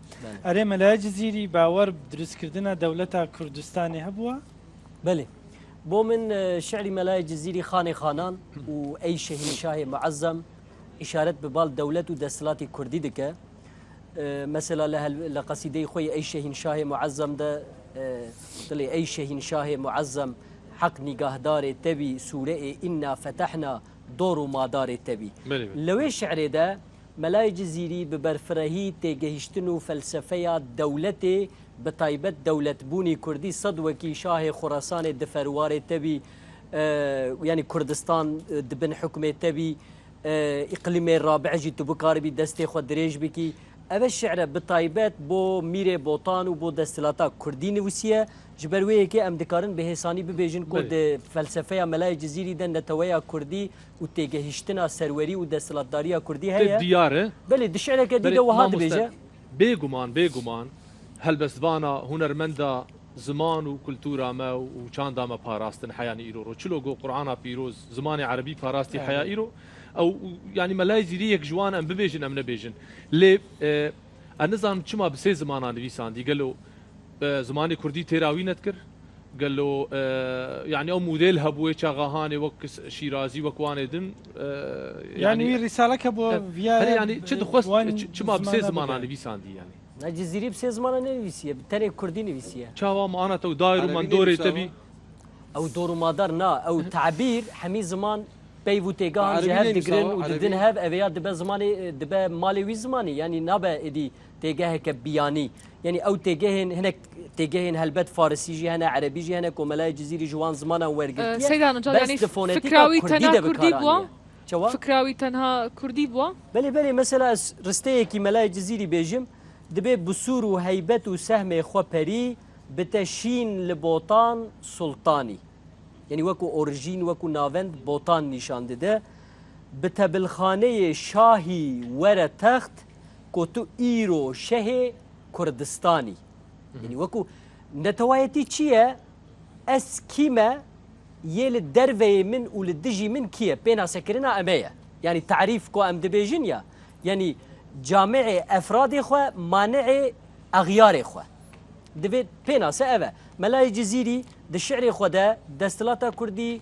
ئەرێ مەلایەکی زیری باوەڕ دروستکردنە دەوڵەتە کوردستانی هەبووە بله بۆ من شعری مەلای جزیری خانێ خانان و ئەی شەهینشاهێ معەزەم ئیشارەت بباڵ دەولەت و دەسەڵاتی کوردی دکە مەسەلا لە قەسیدەی خۆی ئەی شەهینشاهێ معەزەمدا دڵێ ئەی شەهینشاهێ معەزەم حەق نیگاهدارێ تەبی سوورەئێ ئینا فەتەحنا دۆڕ و مادارێ تەبی لەوێ شعرێدا مەلای جزیری ببەرفرەهی تێگەهیشتن و فەلسەفەیە دەولەتێ بە تایبەت دەولەتبوونی کوردی سەد وەکی شاهێ خوڕەسانێ دفەروارێ تەبی ینی کوردستان دبن حکومێ تەبی ئیقلیمێ ڕابعژی تو بکاربی دەستێ خۆ درێژ بکی ئەوە شعرە بتایبەت بۆ میرێ بۆتان و بۆ دەستەڵاتە کوردی نووسیە ji ber wê yekê em dikarin bi hêsanî bibêjin ku di felsefeya melayê cizîrî de neteweya Kurdî û têgehîştina serwerî û desthilatdariya Kurdî heye diyare belê di şereke dî de wiha dibêje bêguman helbestvana hunermenda ziman û kultura me û çanda me parastin heyanî îro ro çilo got Qur'ana pîroz zimanê erebî parastî heya îro ew yanî melayê zîrî yek ji wan em bibêjin em nebêjin lê em nizanim çima bi sê zimana nivîsandî gelo زمانی کوردی تێراوی نەتکرد گەلۆ یعنی ئەو مودێل هەبووە چاغاهانێ وەک شیرازی وەکوانێدن یعنی ریسالەکە بۆ ینی چ دخواست چما بسێ زمانان نویساندی ینی نەجززیری بسێ زمانە نویسیە تەنێک کوردی نویسیە چاوا مانەتە و دایر و مندۆرێ تەبی ئەو دۆڕ و مادار نا ئەو تعبیر هەمی زمان پێی و تێگان هەر دگرن و ددن هەب ئەوەیە دبە زمانی دبە ماڵێوی زمانی ینی نابە ئیدی تێگەهێکە بیانی یعنی ئەو تێگەهێن هەنێک تێگەهێن هەلبەت فارسیژی هەنە عەرەبیژی هەنە کۆمەلای جززیری جوان زمانە وەرگفراوی تەنها کوردی بووە فکراوی تەنها کوردی بووە بەێ بەێ مەسەلا ڕستەیەکی مەلای جززیری بێژم دەبێ بسوور و هەیبەت و سەهمێ خۆپەری بتەشین لە بۆتان سوڵتانی یعنی وەکو ئۆرژین وەکو ناوەند بۆتان نیشان دەدە بتەبلخانەیە شاهی وەرە تەخت کۆتو ئیرۆ شەهێ کوردستانی یعنی وەکو نەتەوایەتی چییە ئەس کیمە یێ لە دەرڤەیە من و لە دژی من کیە پێناسەکردنا ئەمەیە ینی تعریف کۆ ئەم دەبێژن یا یعنی جامعێ ئەفرادێ خۆ مانعێ ئەغیارێ خۆ دەبێت پێناسە ئەوە مەلای جززیری di şerê xwe de destilata Kurdî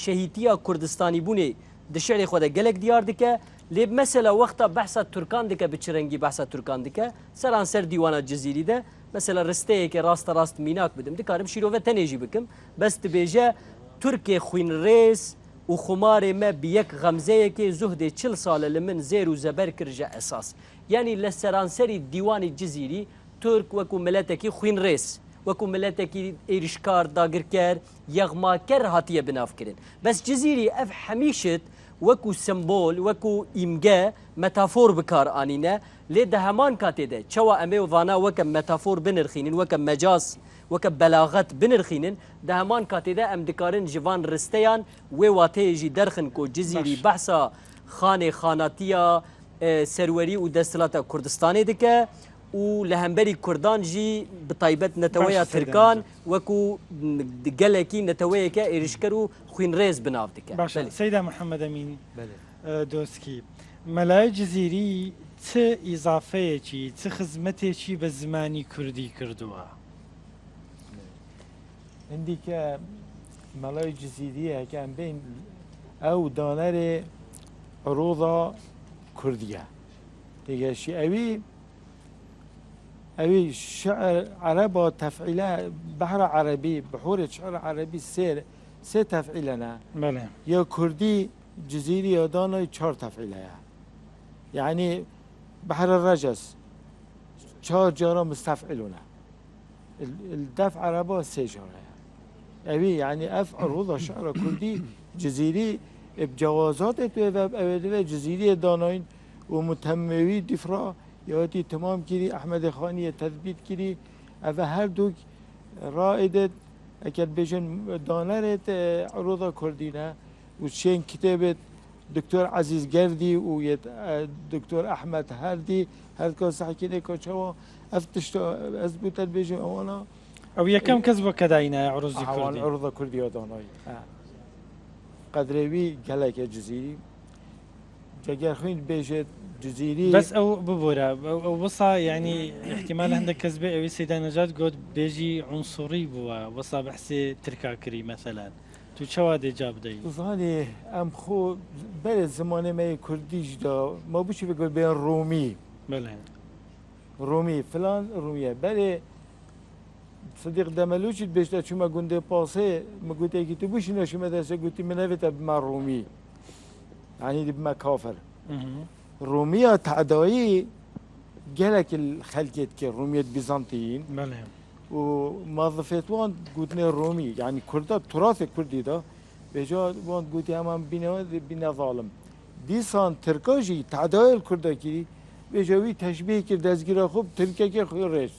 şehîtiya Kurdistanî bûnê di şerê xwe de gelek diyar dike lê mesela wexta behsa Türkan dike bi çi rengî behsa Türkan dike seran ser dîwana cizîrî de mesela risteyekê rasta rast mînak bidim dikarim şîrove tenê jî bikim bes dibêje Türkê xwînrêz û xumarê me bi yek xemzeyekê zuhdê çil sale li min zêr û zeber kir ji esas yanî li seranserî dîwanî cizîrî Türk wekû miletekî xwînrêz وەکو ملەتێکی ئێریشکار داگرکەر یەغماکەر هاتیە بنافکردن بەس جززیری ئەف هەمیشت وەکو سمبۆل وەکو ئیمگە مەتافۆر بکار ئانینە لێ دە هەمان کاتێدا چەوە ئەمێ وانە وەکە مەتافۆر بنرخینن وەکە مەجاز وەکە بەلاغەت بنرخینن دە هەمان کاتێدا ئەم دکارن ژڤان ڕستەیان وێ واتەیەژی دەرخن کۆ جززیری بەحسا خانێ خاناتیە سەروەری و دەستڵاتە کوردستانی دکە و لە هەمبەری کوردان ژی بتایبەت نەتەوەیە ترکان وەکو گەلێکی نەتەوەیەکە ئێریشکەر و خوێنڕێز بناو دکە سەیدا محەممەد ئەمین دۆستکی مەلای جززیری چ ئیزافەیەکی چ خزمەتێکی بە زمانی کوردی کردووە هەندی کە مەلای جززیریەکان بین ئەو دانەرێ ڕۆڵا کوردیە تێگەشی ئەوی أوي شعر عربة تفعيلة بحر عربي بحور شعر عربي سي تفعيلنا بله يا كردي جزيري يا دانا 4 تفعيلة يعني بحر الرجس 4 جارة مستفعلونه الدفع عربة 3 جارة أبي يعني أف عروض شعر كردي جزيري بجوازات أبي جزيري داناين ومتهموي دفرا ياتي تمام كري أحمد خاني تثبيت كري أف هر دوك رائدة أكيد بيجن دانرت عروض كردينا وشين كتابة دكتور عزيز جردي ويت دكتور أحمد هردي هل كان صح كده كشوا أفتش أثبت بيجن أنا أو يكم كذبة كداينا عروض كردي عروض كردي داناي قدروي جلك جزيري جاكر خين بيجت جزيري بس او ببورا او وصا يعني احتمال عندك كذبه او سيدا نجات قد بيجي عنصري بوا وصا بحسي تركاكري مثلا تو شوا دي جاب دي زاني ام خو بل زمانه ما كرديش دا ما بوشي بقول بين رومي بله رومي فلان روميه بل صديق دملوش بيشتا شو ما قلت باسه ما قلت اكي تبوش نشو ما دسه قلت من نفت بما رومي يعني بما كافر رومية تعدائي جالك الخلقيت كي رومية بيزنطيين بله وموظفات وان قلتنا الرومي يعني كردا تراث كردي ده بجا وان قلت همان بنا ظالم دي صان تركاجي تعدائي الكردا كي بجاوي تشبيه كي دزجرا خوب تركا كي خيرش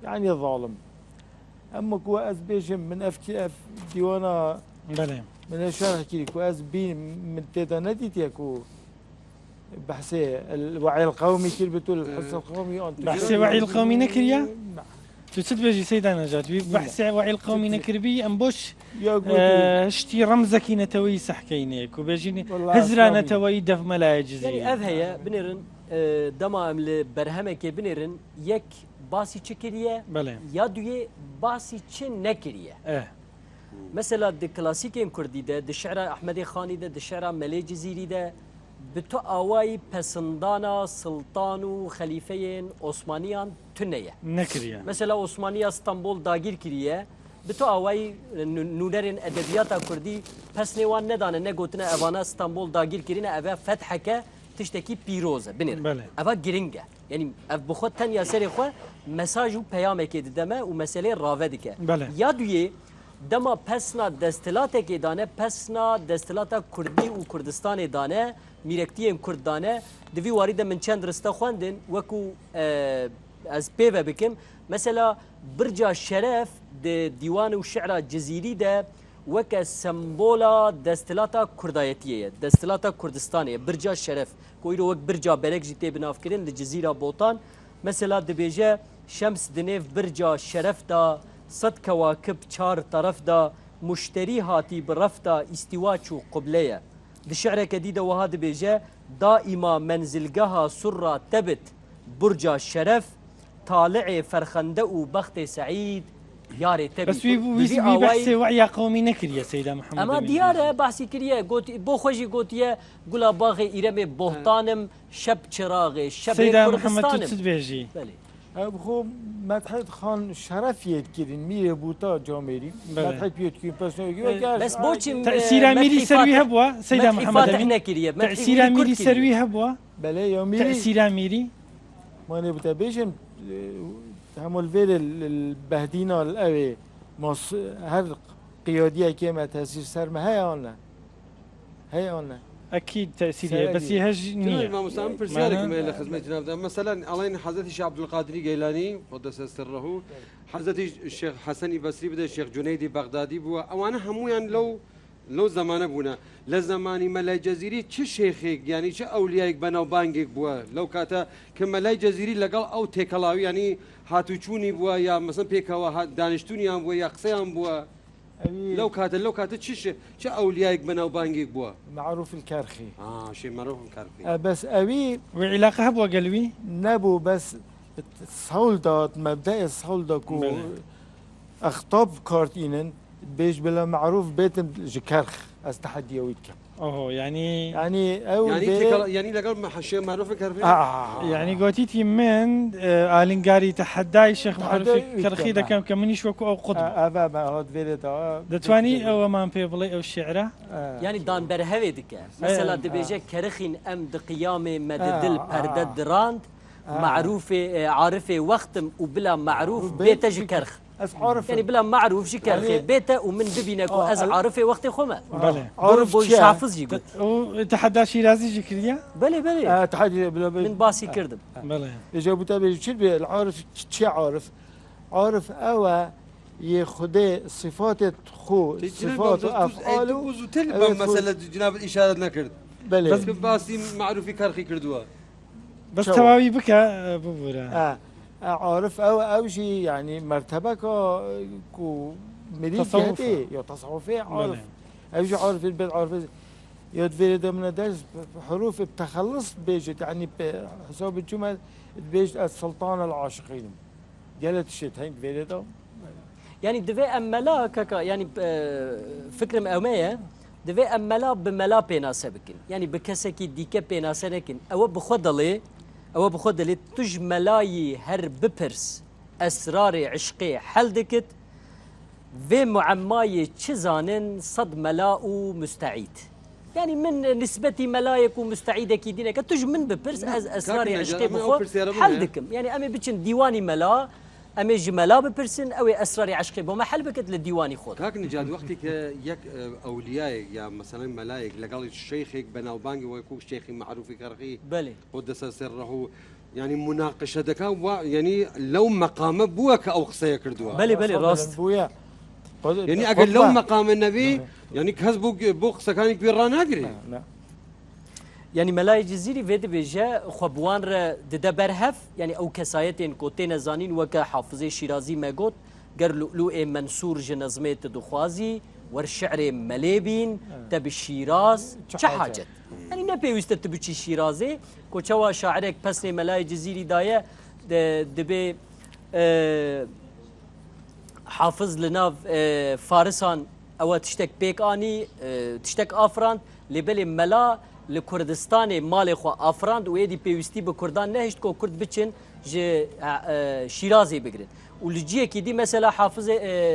يعني ظالم اما كو از بيجم من اف ديوانا بله من الشرح كي كو از بين من تدانديت يكو بحثي الوعي القومي كي بتقول الحس القومي بحثي وعي القومي نكريا تسد بيجي سيدنا نجات بحثي وعي القومي نكربي ام بوش اشتي رمزك نتوي سحكينيك وبيجيني هزرا نتوي دف ملاجزي يعني اف هي بنرن دما برهمك بنرن يك باسي تشكريه بله يا دوي باسي تش نكريه مثلا د كلاسيكين كردي ده د شعر احمد خاني ده د شعر ملي جزيري ده بتو آوائی پسندانا سلطان و خلیفین عثمانیان تنیه نکریه مثلا عثمانی استانبول داگیر کریه بتو آوائی نونرین ادبیات کردی پس نیوان ندانه نگوتنه اوانا استانبول داگیر کرینه اوه فتحکه تشتکی پیروزه بنیر بله اوه گرینگه یعنی اف بخود تن یا سری خو مساج و پیامه که دمه و مسئله راوه دیگه بله یا دویه دما پسنا دستلات که دانه پسنا دستلات کردی و کردستان دانه میرکتیم کردانه دوی وارد من چند رسته خواندن وکو از پیوه بکم مثلا برجا شرف د دیوان و شعر جزیری ده وک سمبولا دستلاتا کردایتیه دستلاتا کردستانیه برجا شرف کویرو وک برجا برک جیته بناف کرن د جزیره بوتان مثلا د بیجه شمس دنیف برجا شرف دا صد کواکب چار طرف دا مشتری هاتی برفتا استواچو قبلیه الشعر كديدة وهذا بيجا دائما منزلقها سرة تبت برجا الشرف طالع فرخندة وبخت سعيد ياري تبت بس وي بحثي وعي قومي نكر يا سيدة محمد اما ديارة بحثي كريه قلت بو خوشي قلت يا قولا باغي إيرمي بوهتانم شب چراغي شب سيدة محمد تتصد بيجي خب مدحت خان شرف يتكرين ميري بوتا جاميري مدحت بيتكرين بس بوچم تأثير أميري سروي هبوا سيدة محمد أمين تأثير أميري سروي هبوا بلى يا ميري تأثير أميري ما نبتا بيشم همول فيل البهدينا الأوي هر قيادية كيما تأثير سرما هيا عنا أكيد تأثيرية بس يهج نية ما مسام برسالك من خدمة جناب مثلا علينا حضرة الشيخ عبد القادر جيلاني قدس سره حضرة الشيخ حسن بصري بده الشيخ جنيدي بغدادي بوا أوانا همو يعني لو زمانه بونا لزماني ملاي جزيري چه شيخك يعني چه أوليائك بنا وبانجك بوا لو كاتا كملاي جزيري لقال أو تكلاوي يعني هاتو چوني بوا يا مثلا بيكوا دانشتوني هم بوا يا قصيام بوا لو كاتا چه أوليائك بنا وبانجك بوا معروف الكرخي شيء معروف الكرخي بس أبي وعلاقة هبوا قلبي نبو بس الصولدات مبدأ الصولدات كو أخطاب كارتينن بيش بلا معروف بيتم جكرخ استحدي ويتكم يعني يعني لقال شيء معروف الكرخي يعني قوتيتي من آلنقاري تحداي الشيخ معروف الكرخي ده كم كمنيش وكو أو قطب أبا هاد فيلتا دتواني أو ما بيبلي أو الشعرة يعني دان برهوي دكا مثلا دبيجة كرخين أم دقيامة مددل پردد راند معروف عارف وقتم وبلا معروف بيت جكرخ از عارف يعني بلا معروف جكرخ يعني- بيت ومن ببينك از عارف وقت خما بله عارف بوش چیه؟ حافظ يقول وتحدى شيرازي جكريا بله بله تحدي بلا من باسي كردم بله جابوا تابع شو العارف شي عارف أو يخدي صفات خو صفات أفعاله بزوتر مسألة جناب الإشارة نكرد بله بس باسي معروفي كرخي كردوها بس شو؟ تواوي بك ببورا عارف أو شيء يعني مرتبة كو مدين تصوفي. جهتي يا تصوفي عارف بله. أو شيء عارف البيت عارف يدفير من درس حروف التخلص بيجت يعني بحساب الجمل بيجت السلطان العاشقين قالت الشيء هين فيريدو يعني دفي أملا كاكا يعني فكرة مأومية دفي أملا بملا بيناسة بكن يعني بكسكي ديكا بيناسة لكن أو بخدلي تج ملاي هر ببرس أسرار عشقي حل دكت في معماي تشزانن صد ملاء مستعيد يعني من نسبتي ملايك ومستعيدة كي دينك تج من ببرس أسرار عشقي بخو حل دكم يعني أمي بتشن ديواني ملا أمي جملا ببرسن أو أسرار عشقي بو ما حل بكت للديواني خود كاك نجاد وقتك يك أولياء يا مثلا ملايك لقال الشيخك بناوبانجي ويكون شيخي معروف كرخي بلي قدس سره يعني مناقشة دكا يعني لو مقام بوك أو قصية كردوها بلي راست بويا يعني أقل لو مقام النبي يعني كهزبو بو قصة كان كبير راناقري يعني ملاي جزيري فيد بيجا خبوان را ددا برهف يعني او كسايتين كوتين زانين وكا حافظي شيرازي ماغوت قر لؤلؤ منصور جنظمه تدخوازي والشعر مليبين تب الشيراز حاجت يعني نبي ويستتبچي شيرازي كوچوا شاعرك پسني ملاي جزيري دايه دبي حافظ لناف فارسان او تشتك بيك اني تشتك افران لبلي ملا لكردستان مال خو افراند و يدي بيوستي بكردان نهشت كو كرد بچن ج شيرازي بگرن ولجيه كي دي مثلا حافظ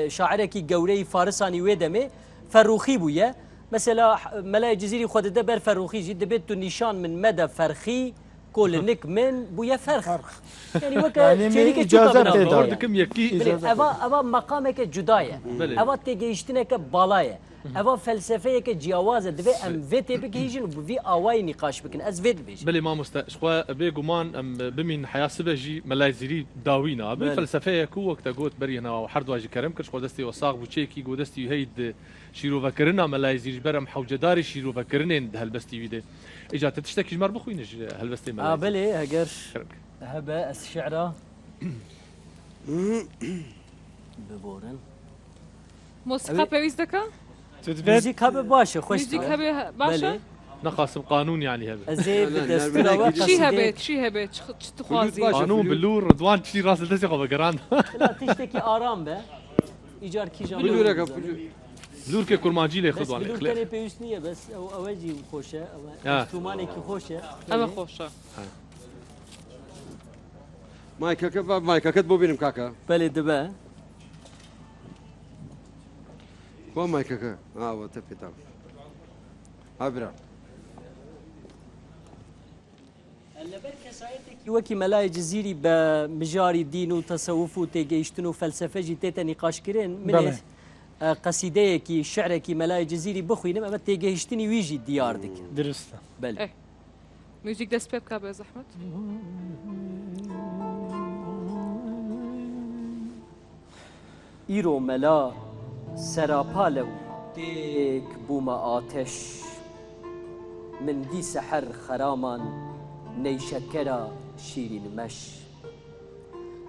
شاعر كي گوري فارساني ويدمه فروخي بويا مثلا ملاي جزيري خود ده بر فروخي جد بيت نشان من مدى فرخي كل نك من بويا فرخ يعني وكا شركه اجازه اوردكم يكي ابا مقامك جدايه ابا تيجيشتنك بالايه ابا فلسفه جیاواز دوی ام ویت بگیجن و بی آوای نقاش بکن از ویت بیش بلي ما مستشخوا بيجومان ام بمن حياسبه جي ملايزري داوينا بالفلسفه كو وقت قوت برينا وحرد واجي كرم كرش قدستي وصاغ بوتشيكي قدستي هيد شيرو فكرنا ملايزري برم حوجداري شيرو فكرنين هلبستي فيدي اجا تشتكي جمر بخوينج هلبستي ملايزري بلي هجر هبه الشعره ببورن موسيقى بيويز دكا موزيك هبه باشه خوش موسيقى هبه باشا نقاسم قانون يعني هبه زي بدستور شي هبت تخوازي قانون باللور رضوان شي راس التسي خو بقران لا تشتكي آرام به إيجار كيجان بلور كي كرمانجي لي بس خدوان بلور اخلاق كان بيوسنية بس أو أوجي خوشة أو توماني كي خوشة أما خوشة مايكا كتبوا بينهم كاكا بلي دبا هو مايكا وتفي تعرف عبرة وكي ملاي جزيري بمجاري دين وتصوف وتيجيشتن وفلسفة جيتيتا نقاش كرين من قصيدة كي شعر كي ملاي جزيري بخوي نما ما تيجيشتني ويجي ديار ديك درست بل ميوزيك دست بيب كابي زحمت إيرو ملا سراپالو تيك بوما آتش من دي سحر خرامان نيشكرا شيرين مش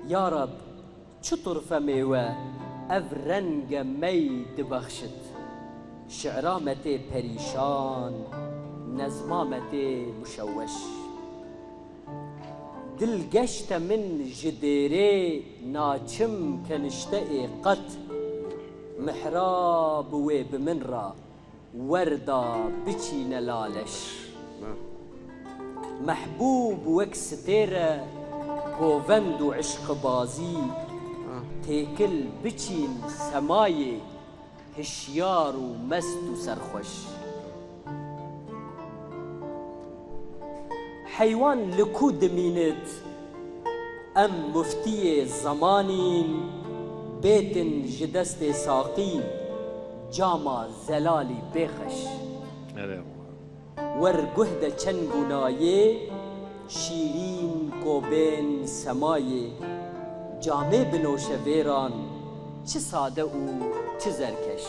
يا رب چطور فميوه اف رنگ مي دبخشت شعرامتي پريشان نظمامتي مشوش دل گشت من جديري ناچم كنشتئي قط محراب وي بمن را وردا بچي نلالش محبوب وكستيرة گووند و عشق بازي تيكل بچين سماي هشيار و مست و سرخوش حيوان لكو دمينت ام مفتی زمانین بیتن جدست ساقی جاما زلالی بخش ور گهد چند گنایه شیرین کوبین سمایه جامه بنوش ویران چه ساده و چه زرکش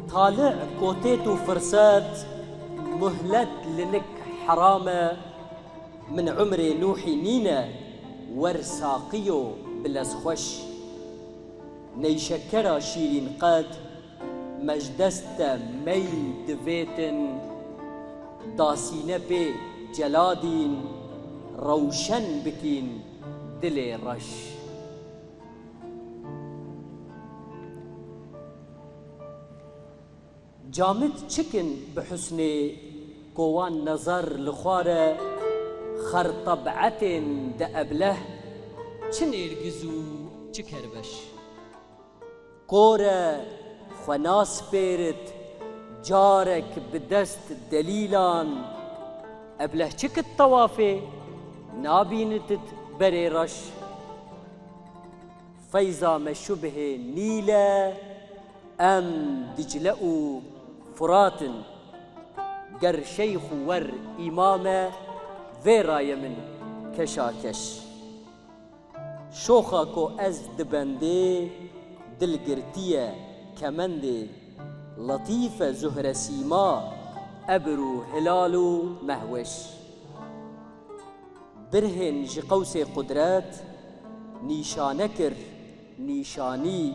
طالع كوتيت وفرسات مهلت لنك حرامة من عمري نوحي نينا ورساقيو بلسخوش نيشكرا شيرين قد مجدست مي دفيتن داسينة بي جلادين روشن بكين دلي رش جامد چکن بحسن كوان نظر لخواره خر طبعت دأبله چن ارگزو چکر بش كوره خناس بيرت جارك بدست دليلان أبله چك الطوافي نابينتت بري رش فيزا ما شبه نيلة أم دجلأ فرات قر شيخ ور إمامة فيرايا من كشاكش شوخا كو أز دبندي دلقرتية كمندي لطيفة زهرة سيما أبرو هلالو مهوش برهن جقوس قدرات نيشانكر نيشاني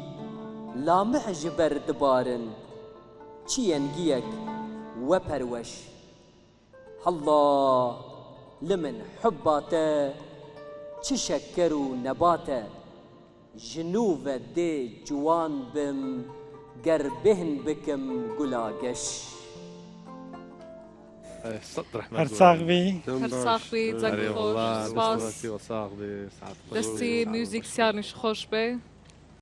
لا معجبر دبارن چينجيك وپروش الله لمن حباته تشكروا نباته جنوب دي جوان بم قربهن بكم قلاقش هرساغبي هرساغبي زك خوش سپاس دستی موزیک سیارنش خوش به